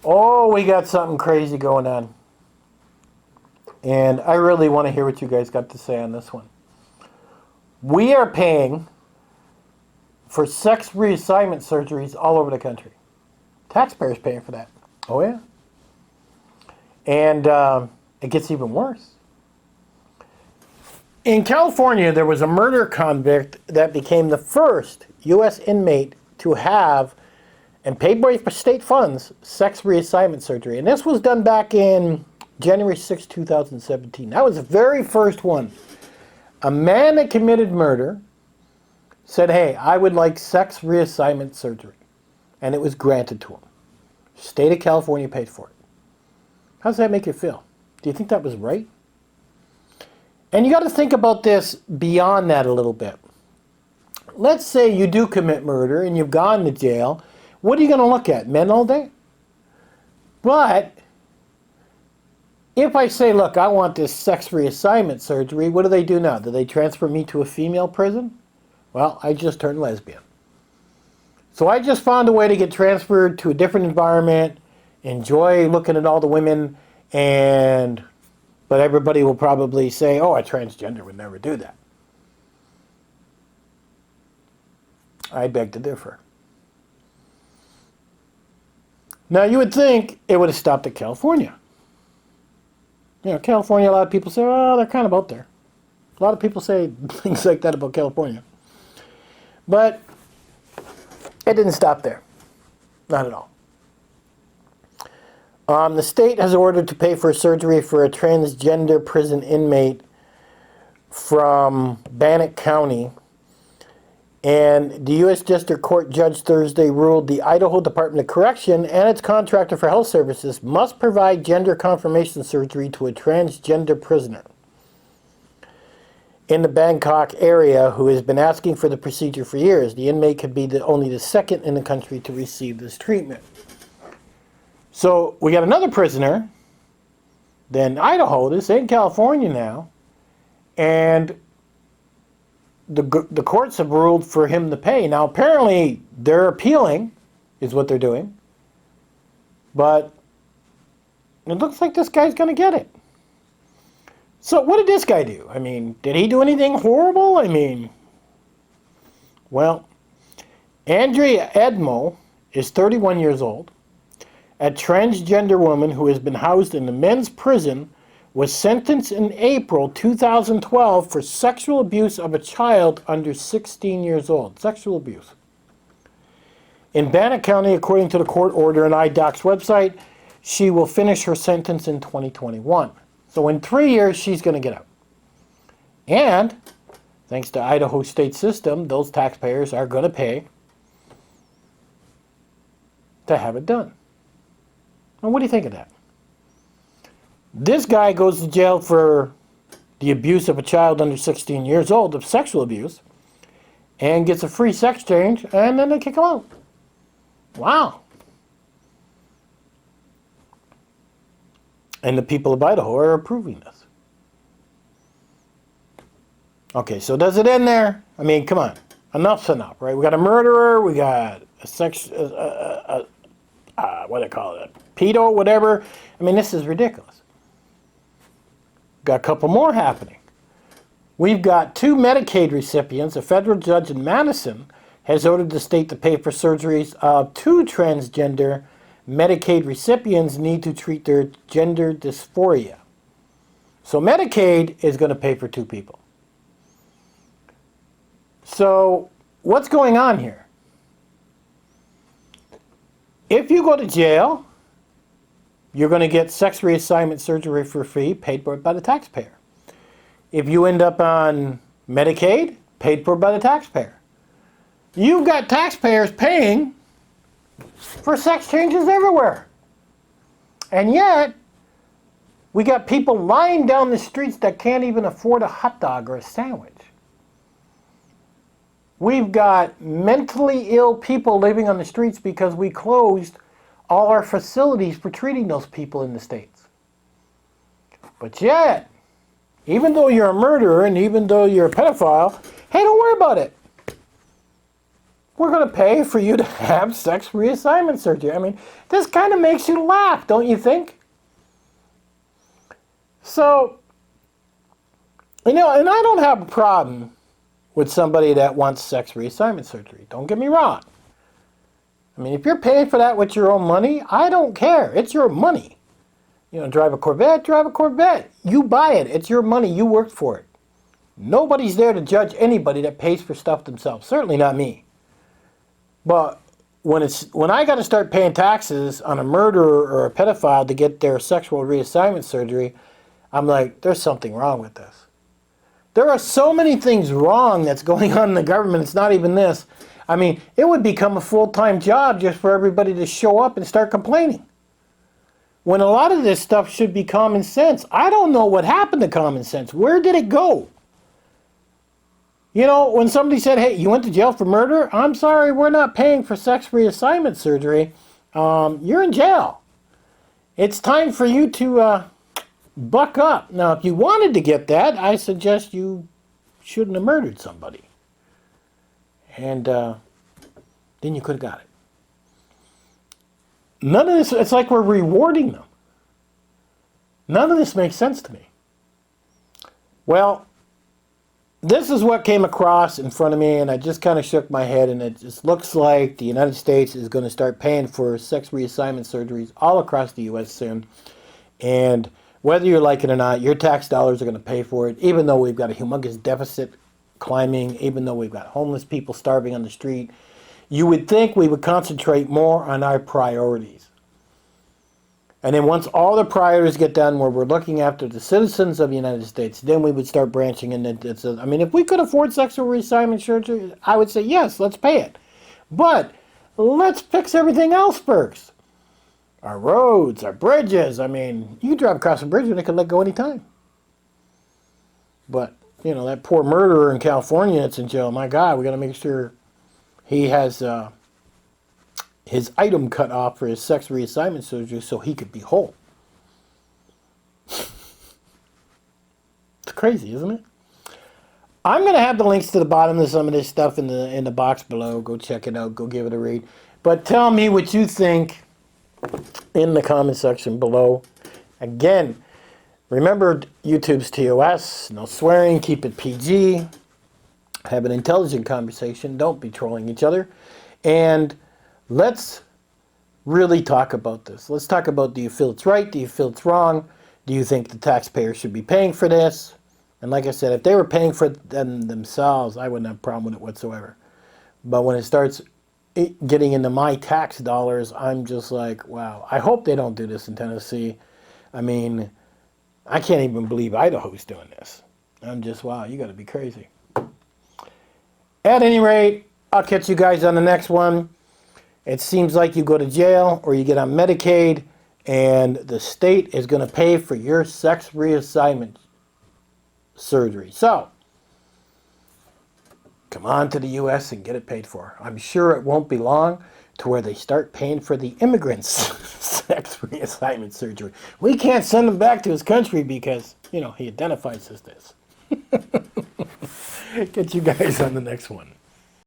Oh, we got something crazy going on. And I really want to hear what you guys got to say on this one. We are paying for sex reassignment surgeries all over the country. Taxpayers paying for that. Oh, yeah. And it gets even worse. In California, there was a murder convict that became the first U.S. inmate to have, and paid by state funds, sex reassignment surgery. And this was done back in January 6, 2017. That was the very first one. A man that committed murder said, hey, I would like sex reassignment surgery. And it was granted to him. State of California paid for it. How does that make you feel? Do you think that was right? And you got to think about this beyond that a little bit. Let's say you do commit murder and you've gone to jail. What are you going to look at? Men all day? But if I say, look, I want this sex reassignment surgery, what do they do now? Do they transfer me to a female prison? Well, I just turned lesbian. So I just found a way to get transferred to a different environment, enjoy looking at all the women, but everybody will probably say, oh, a transgender would never do that. I beg to differ. Now, you would think it would have stopped at California. You know, California, a lot of people say, oh, they're kind of out there. A lot of people say things like that about California. But it didn't stop there. Not at all. The state has ordered to pay for surgery for a transgender prison inmate from Bannock County. And the U.S. District Court judge Thursday ruled the Idaho Department of Correction and its contractor for health services must provide gender confirmation surgery to a transgender prisoner in the Bangkok area who has been asking for the procedure for years. The inmate could be only the second in the country to receive this treatment. So we got another prisoner, then Idaho, this ain't California now, and the courts have ruled for him to pay. Now apparently they're appealing, is what they're doing, but it looks like this guy's going to get it. So what did this guy do? I mean, did he do anything horrible? I mean, well, Andrea Edmo is 31 years old. A transgender woman who has been housed in the men's prison was sentenced in April 2012 for sexual abuse of a child under 16 years old. Sexual abuse. In Bannock County, according to the court order and IDOC's website, she will finish her sentence in 2021. So in 3 years, she's going to get out. And, thanks to Idaho state system, those taxpayers are going to pay to have it done. Now, what do you think of that? This guy goes to jail for the abuse of a child under 16 years old, of sexual abuse, and gets a free sex change, and then they kick him out. Wow. And the people of Idaho are approving this. Okay, so does it end there? I mean, come on. Enough's enough, right? We got a murderer, we got a what do they call it? Pedo, whatever. I mean, this is ridiculous. Got a couple more happening. We've got 2 Medicaid recipients. A federal judge in Madison has ordered the state to pay for surgeries of 2 transgender Medicaid recipients need to treat their gender dysphoria. So Medicaid is going to pay for 2 people. So what's going on here? If you go to jail, you're going to get sex reassignment surgery for free, paid for by the taxpayer. If you end up on Medicaid, paid for by the taxpayer. You've got taxpayers paying for sex changes everywhere. And yet, we got people lying down the streets that can't even afford a hot dog or a sandwich. We've got mentally ill people living on the streets because we closed all our facilities for treating those people in the States. But yet, even though you're a murderer and even though you're a pedophile, hey, don't worry about it. we're going to pay for you to have sex reassignment surgery. I mean, this kind of makes you laugh, don't you think? So, you know, and I don't have a problem with somebody that wants sex reassignment surgery. Don't get me wrong. I mean, if you're paying for that with your own money, I don't care. It's your money. You know, drive a Corvette, drive a Corvette. You buy it. It's your money. You worked for it. Nobody's there to judge anybody that pays for stuff themselves. Certainly not me. But when I got to start paying taxes on a murderer or a pedophile to get their sexual reassignment surgery, I'm like, there's something wrong with this. There are so many things wrong that's going on in the government. It's not even this. I mean, it would become a full-time job just for everybody to show up and start complaining, when a lot of this stuff should be common sense. I don't know what happened to common sense. Where did it go? You know, when somebody said, hey, you went to jail for murder? I'm sorry, we're not paying for sex reassignment surgery. You're in jail. It's time for you to buck up. Now, if you wanted to get that, I suggest you shouldn't have murdered somebody. And then you could have got it. None of this, it's like we're rewarding them. None of this makes sense to me. Well, this is what came across in front of me, and I just kind of shook my head, and it just looks like the United States is going to start paying for sex reassignment surgeries all across the U.S. soon. And whether you like it or not, your tax dollars are going to pay for it, even though we've got a humongous deficit climbing, even though we've got homeless people starving on the street. You would think we would concentrate more on our priorities. And then once all the priorities get done where we're looking after the citizens of the United States, then we would start branching into, I mean, if we could afford sexual reassignment surgery, I would say, yes, let's pay it. But let's fix everything else first. Our roads, our bridges. I mean, you can drive across a bridge and it can let go anytime. But, you know, that poor murderer in California that's in jail, my God, we got to make sure he has his item cut off for his sex reassignment surgery so he could be whole. It's crazy, isn't it? I'm going to have the links to the bottom of some of this stuff in the box below. Go check it out. Go give it a read. But tell me what you think in the comment section below. Again, remember YouTube's TOS. No swearing. Keep it PG. Have an intelligent conversation. Don't be trolling each other. And let's really talk about this. Let's talk about, do you feel it's right? Do you feel it's wrong? Do you think the taxpayers should be paying for this? And like I said, if they were paying for them themselves, I wouldn't have a problem with it whatsoever. But when it starts getting into my tax dollars, I'm just like, wow. I hope they don't do this in Tennessee. I mean, I can't even believe Idaho's doing this. I'm just, wow, you got to be crazy. At any rate, I'll catch you guys on the next one. It seems like you go to jail or you get on Medicaid and the state is going to pay for your sex reassignment surgery. So, come on to the U.S. and get it paid for. I'm sure it won't be long to where they start paying for the immigrants' sex reassignment surgery. We can't send him back to his country because, you know, he identifies as this. Get you guys on the next one.